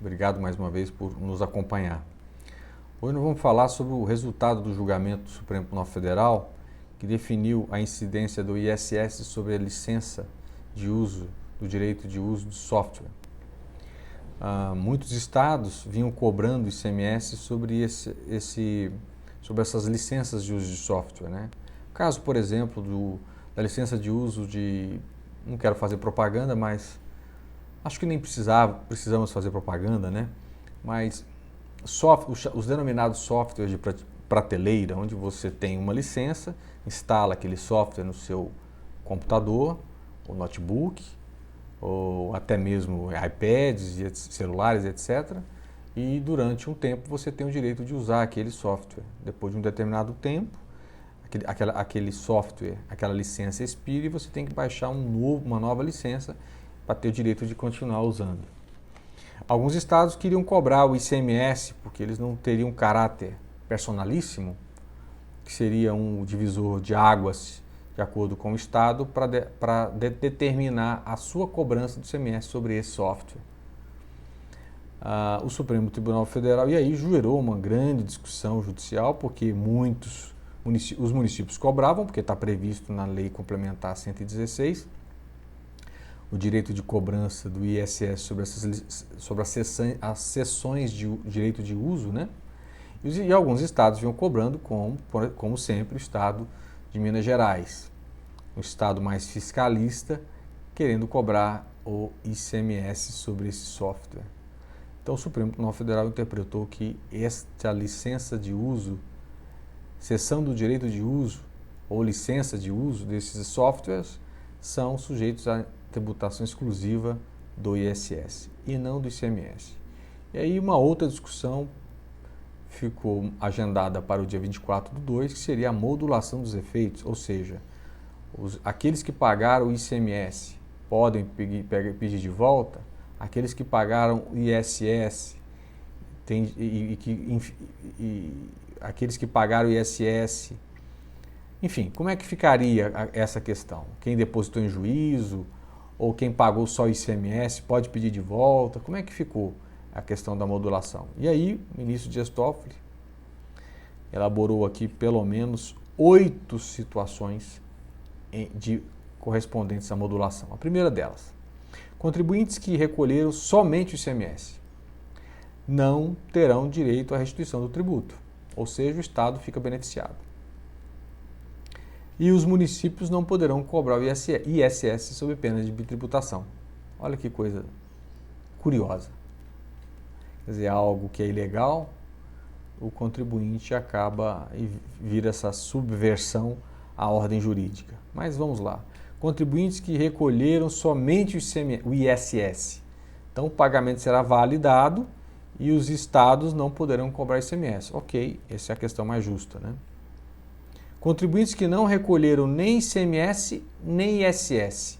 Obrigado mais uma vez por nos acompanhar. Hoje nós vamos falar sobre o resultado do julgamento do Supremo Tribunal Federal, que definiu a incidência do ISS sobre a licença de uso, do direito de uso do software. Muitos estados vinham cobrando ICMS sobre sobre essas licenças de uso de software, né? Caso, por exemplo, da licença de uso de... Não quero fazer propaganda, mas acho que nem precisamos fazer propaganda, né? Mas os denominados softwares de prateleira, onde você tem uma licença, instala aquele software no seu computador, ou notebook, ou até mesmo iPads, celulares, etc. E durante um tempo você tem o direito de usar aquele software. Depois de um determinado tempo, aquele software, aquela licença expira e você tem que baixar uma nova licença para ter o direito de continuar usando. Alguns estados queriam cobrar o ICMS porque eles não teriam caráter personalíssimo, que seria um divisor de águas de acordo com o estado para determinar a sua cobrança do ICMS sobre esse software. O Supremo Tribunal Federal, e aí gerou uma grande discussão judicial, porque os municípios cobravam, porque está previsto na Lei Complementar 116, o direito de cobrança do ISS sobre as sessões de direito de uso, né? E alguns estados vinham cobrando, como sempre, o estado de Minas Gerais, um estado mais fiscalista, querendo cobrar o ICMS sobre esse software. Então o Supremo Tribunal Federal interpretou que esta licença de uso, cessão do direito de uso ou licença de uso desses softwares são sujeitos à tributação exclusiva do ISS e não do ICMS. E aí uma outra discussão ficou agendada para o dia 24/2, que seria a modulação dos efeitos, ou seja, aqueles que pagaram o ICMS podem pedir de volta, aqueles que pagaram o ISS aqueles que pagaram o ISS, enfim, como é que ficaria essa questão? Quem depositou em juízo ou quem pagou só o ICMS pode pedir de volta? Como é que ficou a questão da modulação? E aí, o ministro Dias Toffoli elaborou aqui pelo menos 8 situações correspondentes à modulação. A primeira delas, contribuintes que recolheram somente o ICMS não terão direito à restituição do tributo, ou seja, o Estado fica beneficiado. E os municípios não poderão cobrar o ISS sob pena de bitributação. Olha que coisa curiosa. Quer dizer, algo que é ilegal, o contribuinte acaba e vira essa subversão à ordem jurídica. Mas vamos lá. Contribuintes que recolheram somente o ISS. Então o pagamento será validado e os estados não poderão cobrar ICMS. Ok, essa é a questão mais justa, né? Contribuintes que não recolheram nem ICMS nem ISS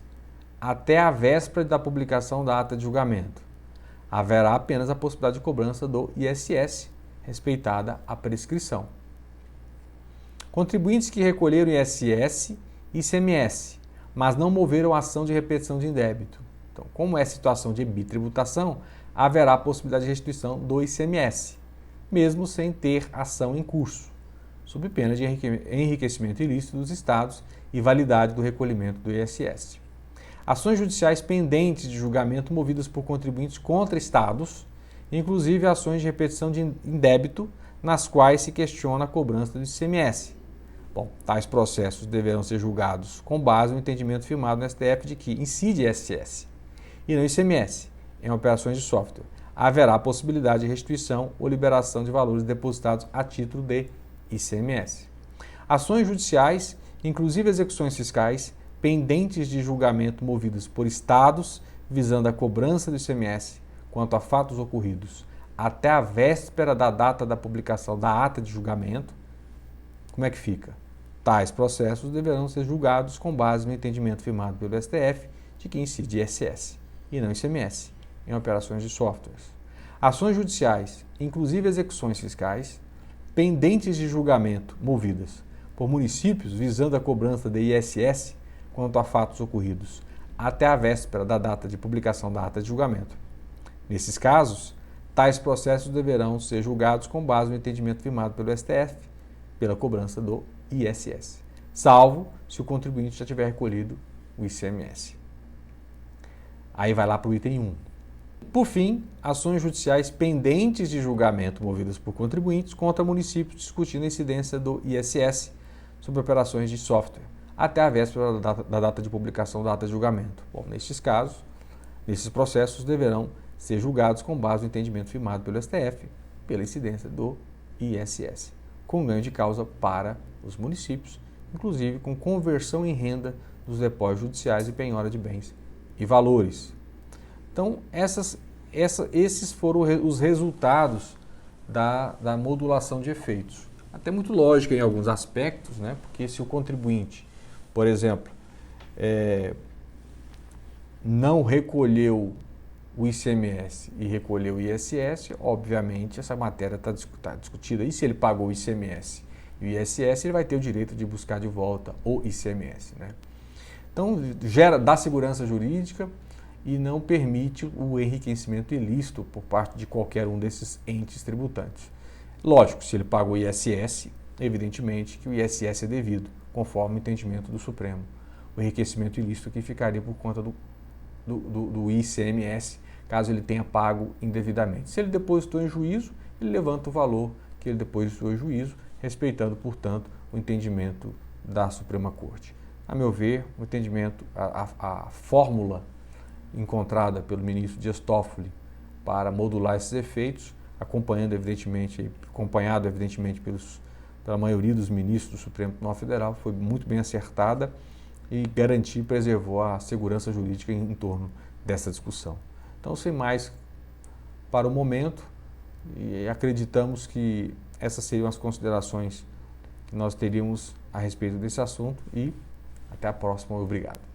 até a véspera da publicação da ata de julgamento. Haverá apenas a possibilidade de cobrança do ISS, respeitada a prescrição. Contribuintes que recolheram ISS e ICMS, mas não moveram ação de repetição de indébito. Então, como é situação de bitributação, haverá a possibilidade de restituição do ICMS, mesmo sem ter ação em curso, sob pena de enriquecimento ilícito dos estados e validade do recolhimento do ISS. Ações judiciais pendentes de julgamento movidas por contribuintes contra estados, inclusive ações de repetição de indébito, nas quais se questiona a cobrança do ICMS. Bom, tais processos deverão ser julgados com base no entendimento firmado no STF de que incide ISS e não ICMS em operações de software. Haverá a possibilidade de restituição ou liberação de valores depositados a título de ICMS. Ações judiciais, inclusive execuções fiscais, pendentes de julgamento movidas por estados visando a cobrança do ICMS quanto a fatos ocorridos até a véspera da data da publicação da ata de julgamento. Como é que fica? Tais processos deverão ser julgados com base no entendimento firmado pelo STF de que incide ISS e não ICMS em operações de softwares. Ações judiciais, inclusive execuções fiscais, pendentes de julgamento movidas por municípios visando a cobrança de ISS quanto a fatos ocorridos até a véspera da data de publicação da ata de julgamento. Nesses casos, tais processos deverão ser julgados com base no entendimento firmado pelo STF, pela cobrança do ISS, salvo se o contribuinte já tiver recolhido o ICMS. Aí vai lá para o item 1. Por fim, ações judiciais pendentes de julgamento movidas por contribuintes contra municípios discutindo a incidência do ISS sobre operações de software, até a véspera da data de publicação da ata de julgamento. Bom, nestes casos, nesses processos deverão ser julgados com base no entendimento firmado pelo STF, pela incidência do ISS, com ganho de causa para os municípios, inclusive com conversão em renda dos depósitos judiciais e penhora de bens e valores. Então, esses foram os resultados da modulação de efeitos. Até muito lógica em alguns aspectos, né? Porque se o contribuinte, por exemplo, não recolheu o ICMS e recolheu o ISS, obviamente essa matéria está discutida. E se ele pagou o ICMS e o ISS, ele vai ter o direito de buscar de volta o ICMS, né? Então, dá segurança jurídica e não permite o enriquecimento ilícito por parte de qualquer um desses entes tributantes. Lógico, se ele pagou o ISS, evidentemente que o ISS é devido, conforme o entendimento do Supremo. O enriquecimento ilícito aqui ficaria por conta do ICMS, caso ele tenha pago indevidamente. Se ele depositou em juízo, ele levanta o valor que ele depositou em juízo, respeitando, portanto, o entendimento da Suprema Corte. A meu ver, o entendimento, a fórmula encontrada pelo ministro Dias Toffoli para modular esses efeitos, acompanhado evidentemente pela maioria dos ministros do Supremo Tribunal Federal, foi muito bem acertada e preservou a segurança jurídica em torno dessa discussão. Então, sem mais para o momento, e acreditamos que essas seriam as considerações que nós teríamos a respeito desse assunto e até a próxima. Obrigado.